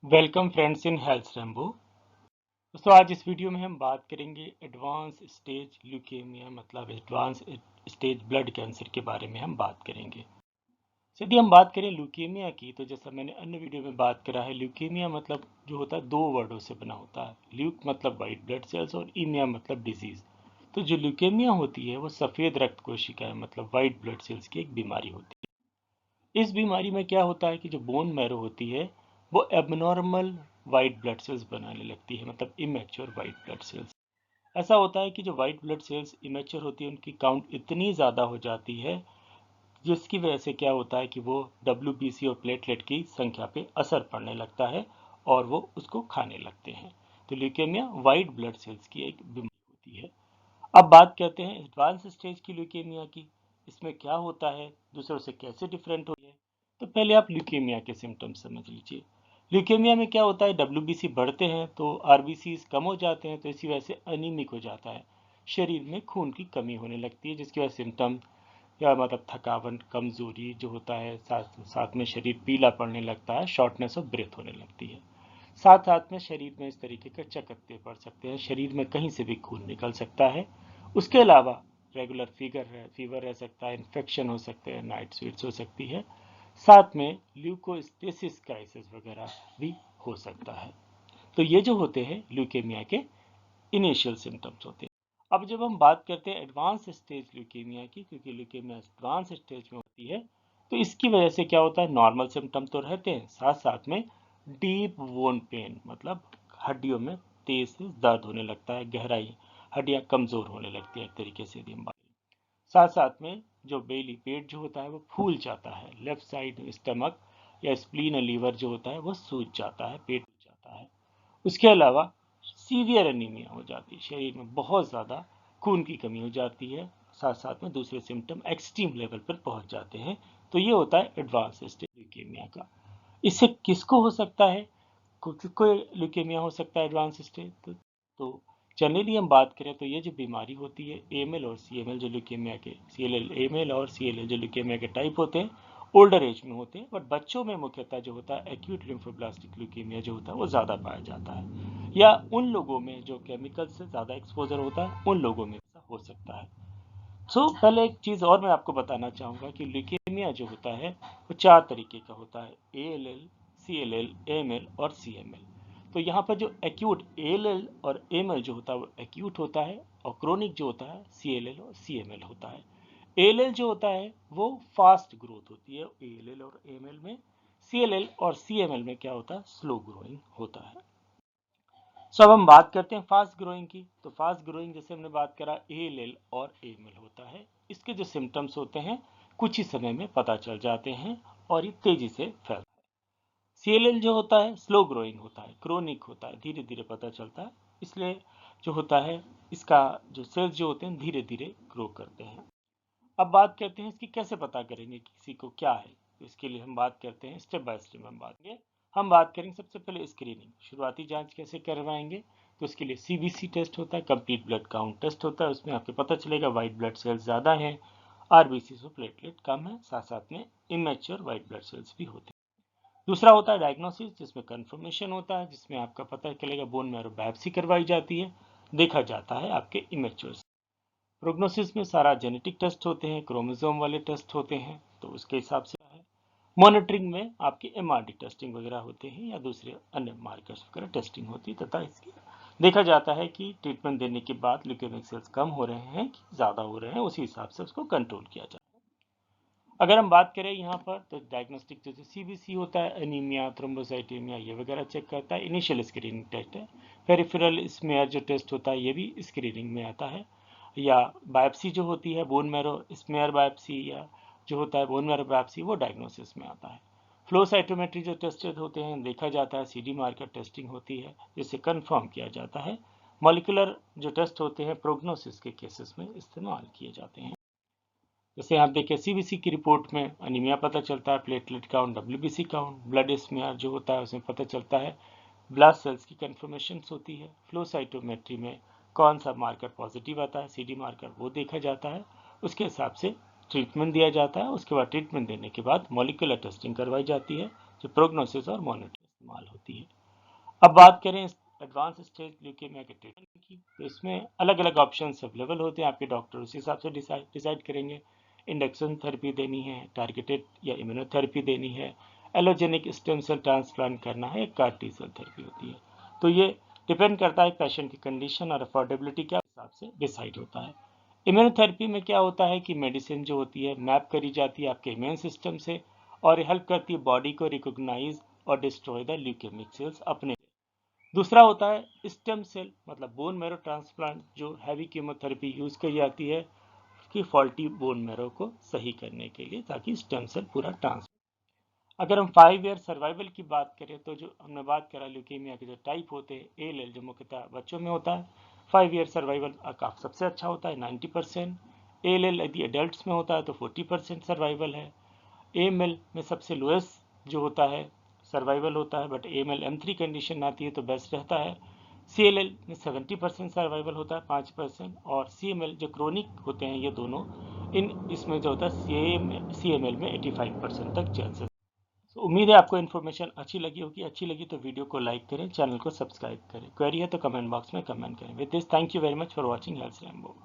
Welcome friends in health Rambo. दोस्तों आज इस वीडियो में हम बात करेंगे एडवांस स्टेज ल्यूकेमिया मतलब एडवांस स्टेज ब्लड कैंसर के बारे में हम बात करेंगे। यदि हम बात करें ल्यूकेमिया की तो जैसा मैंने अन्य वीडियो में बात करा है, ल्यूकेमिया मतलब जो होता है दो वर्डों से बना होता है। ल्यूक मतलब वाइट ब्लड सेल्स और ईमिया मतलब डिजीज। तो जो ल्यूकेमिया होती है वो सफ़ेद रक्त कोशिकाएं मतलब वाइट ब्लड सेल्स की एक बीमारी होती है। इस बीमारी में क्या होता है कि जो बोन मैरो होती है वो एबनॉर्मल वाइट ब्लड सेल्स बनाने लगती है, मतलब इमेच्योर वाइट ब्लड सेल्स। ऐसा होता है कि जो वाइट ब्लड सेल्स इमेच्योर होती है उनकी काउंट इतनी ज़्यादा हो जाती है जिसकी वजह से क्या होता है कि वो WBC और प्लेटलेट की संख्या पे असर पड़ने लगता है और वो उसको खाने लगते हैं। तो ल्यूकेमिया वाइट ब्लड सेल्स की एक बीमारी होती है। अब बात करते हैं एडवांस स्टेज की ल्यूकेमिया की। इसमें क्या होता है, दूसरों से कैसे डिफरेंट होती है। तो पहले आप ल्यूकेमिया के सिम्टम्स समझ लीजिए। ल्यूकेमिया में क्या होता है, WBC बढ़ते हैं तो RBCs कम हो जाते हैं, तो इसी वजह से अनीमिक हो जाता है। शरीर में खून की कमी होने लगती है जिसकी वजह से सिम्टम या मतलब थकावट, कमजोरी जो होता है, साथ साथ में शरीर पीला पड़ने लगता है, शॉर्टनेस ऑफ ब्रेथ होने लगती है। साथ साथ में शरीर में इस तरीके के चकत्ते पड़ सकते हैं, शरीर में कहीं से भी खून निकल सकता है। उसके अलावा रेगुलर फीवर रह सकता है, इन्फेक्शन हो सकते हैं, नाइट स्वेट्स हो सकती है। साथ में ल्यूकोस्टेसिस क्राइसिस वगैरह भी हो सकता है। तो ये जो होते हैं ल्यूकेमिया के इनिशियल सिम्टम्स होते हैं। अब जब हम बात करते हैं एडवांस स्टेज ल्यूकेमिया की, क्योंकि ल्यूकेमिया एडवांस स्टेज में होती है, तो इसकी वजह से क्या होता है, नॉर्मल सिम्टम तो रहते हैं, साथ साथ में डीप वोन पेन मतलब हड्डियों में तेज से दर्द होने लगता है, गहराई हड्डियां कमजोर होने लगती है एक तरीके से यदि हम बात। साथ साथ में जो बेली पेट जो होता है वो फूल जाता है, लेफ्ट साइड स्टमक या स्प्लीन लीवर जो होता है वो सूज जाता है, पेट सूज जाता है। उसके अलावा सीवियर एनीमिया हो जाती है, शरीर में बहुत ज़्यादा खून की कमी हो जाती है, साथ साथ में दूसरे सिम्टम एक्सट्रीम लेवल पर पहुंच जाते हैं। तो ये होता है एडवांस स्टेज ल्यूकेमिया का। इससे किसको हो सकता है, कोई ल्यूकेमिया हो सकता है एडवांस स्टेज। तो जनरली हम बात करें तो ये जो बीमारी होती है AML और CML जो ल्यूकेमिया के CLL AML और CLL जो ल्यूकेमिया के टाइप होते हैं ओल्डर एज में होते हैं, बट बच्चों में मुख्यतः जो होता है एक्यूट लिम्फोब्लास्टिक ल्यूकेमिया जो होता है वो ज़्यादा पाया जाता है, या उन लोगों में जो केमिकल से ज़्यादा एक्सपोजर होता है उन लोगों में ऐसा हो सकता है। पहले एक चीज़ और मैं आपको बताना चाहूँगा कि ल्यूकेमिया जो होता है वो चार तरीके का होता है, ALL, CLL, AML और CML। तो यहाँ पर जो एक्यूट ALL और AML जो होता है वो एक्यूट होता है, और क्रोनिक जो होता है CLL और CML होता है। ALL जो होता है वो फास्ट ग्रोथ होती है ALL और AML में। CLL और CML में क्या होता है, स्लो ग्रोइंग होता है। अब हम बात करते हैं फास्ट ग्रोइंग की। तो फास्ट ग्रोइंग जैसे हमने बात करा ALL और AML होता है, इसके जो सिम्टम्स होते हैं कुछ ही समय में पता चल जाते हैं और ये तेजी से फैलता है। CLL जो होता है स्लो ग्रोइंग होता है, क्रोनिक होता है, धीरे धीरे पता चलता है, इसलिए जो होता है इसका जो सेल्स जो होते हैं धीरे धीरे ग्रो करते हैं। अब बात करते हैं इसकी कैसे पता करेंगे किसी को क्या है। तो इसके लिए हम बात करते हैं स्टेप बाय स्टेप हम बात करेंगे सबसे पहले स्क्रीनिंग, शुरुआती जांच कैसे करवाएंगे। तो इसके लिए CBC टेस्ट होता है, कंप्लीट ब्लड काउंट टेस्ट होता है, उसमें आपको पता चलेगा वाइट ब्लड सेल्स ज़्यादा हैं, RBC से प्लेटलेट कम है, साथ साथ में इमेच्योर वाइट ब्लड सेल्स भी होते हैं। दूसरा होता है डायग्नोसिस, जिसमें कंफर्मेशन होता है, जिसमें आपका पता चलेगा बोन मैरो बायोप्सी करवाई जाती है, देखा जाता है आपके इमेच्योर। प्रोग्नोसिस में सारा जेनेटिक टेस्ट होते हैं, क्रोमोसोम वाले टेस्ट होते हैं, तो उसके हिसाब से है। मॉनिटरिंग में आपकी MRD टेस्टिंग वगैरह होते हैं या दूसरे अन्य मार्कर्स वगैरह टेस्टिंग होती है, तथा इसकी देखा जाता है कि ट्रीटमेंट देने के बाद ल्यूकेमिक सेल्स कम हो रहे हैं कि ज़्यादा हो रहे हैं, उसी हिसाब से उसको कंट्रोल किया जाता है। अगर हम बात करें यहाँ पर तो डायग्नोस्टिक जैसे CBC होता है, एनीमिया, थ्रोम्बोसाइटेमिया ये वगैरह चेक करता है, इनिशियल स्क्रीनिंग टेस्ट है। पेरिफेरल स्मेयर जो टेस्ट होता है ये भी स्क्रीनिंग में आता है, या बायोप्सी जो होती है बोन मैरो स्मेयर बायोप्सी या जो होता है बोन मैरो बायोप्सी वो डायग्नोसिस में आता है। फ्लो साइटोमेट्री जो टेस्टेड होते हैं देखा जाता है, CD मार्कर टेस्टिंग होती है जिससे कंफर्म किया जाता है। मॉलिकुलर जो टेस्ट होते हैं प्रोग्नोसिस के केसेस में इस्तेमाल किए जाते हैं। जैसे आप देखिए CBC की रिपोर्ट में अनीमिया पता चलता है, platelet count, WBC count, blood smear जो होता है उसमें पता चलता है, ब्लास्ट सेल्स की कन्फर्मेशन होती है। फ्लो साइटोमेट्री में कौन सा मार्कर पॉजिटिव आता है, CD मार्कर वो देखा जाता है, उसके हिसाब से ट्रीटमेंट दिया जाता है। उसके बाद ट्रीटमेंट देने के बाद मॉलिकुलर टेस्टिंग करवाई जाती है जो प्रोग्नोसिस और मॉनिटरिंग इस्तेमाल होती है। अब बात करें एडवांस स्टेज ल्यूकेमिया के ट्रीटमेंट की, तो इसमें अलग अलग ऑप्शन अवेलेबल होते हैं। आपके डॉक्टर उस हिसाब से डिसाइड करेंगे। इंडक्शन थेरेपी देनी है, टारगेटेड या इम्यूनोथेरेपी देनी है, एलोजेनिक स्टेम सेल ट्रांसप्लांट करना है, कार टी सेल थेरेपी होती है। तो ये डिपेंड करता है पेशेंट की कंडीशन और अफोर्डेबिलिटी के हिसाब से डिसाइड होता है। इम्यूनोथेरेपी में क्या होता है कि मेडिसिन जो होती है मैप करी जाती है आपके इम्यून सिस्टम से, और हेल्प करती है बॉडी को रिकॉग्नाइज और डिस्ट्रॉय द ल्यूकेमिक सेल्स अपने। दूसरा होता है स्टेम सेल मतलब बोन मैरो ट्रांसप्लांट, जो हैवी कीमोथेरेपी यूज की जाती है उसकी फॉल्टी बोन मैरो को सही करने के लिए, ताकि स्टेम सेल पूरा ट्रांस। अगर हम 5 ईयर सर्वाइवल की बात करें, तो जो हमने बात करा ल्यूकेमिया के जो टाइप होते हैं, ALL जो मुख्यतः बच्चों में होता है, 5 ईयर सर्वाइवल काफी सबसे अच्छा होता है 90%। ALL यदि एडल्ट में होता है तो 40% सर्वाइवल है। AML में सबसे लोएस्ट जो होता है सर्वाइवल होता है, बट AML M3 कंडीशन आती है तो बेस्ट रहता है। CLL में 70% सर्वाइवल होता है 5%, और CML जो क्रोनिक होते हैं ये दोनों, इसमें जो होता है CML में 85% तक चांसेस। तो उम्मीद है आपको इन्फॉर्मेशन अच्छी लगी होगी। अच्छी लगी तो वीडियो को लाइक करें, चैनल को सब्सक्राइब करें। क्वेरी है तो कमेंट बॉक्स में कमेंट करें। With this, thank you very much for watching health Rambo.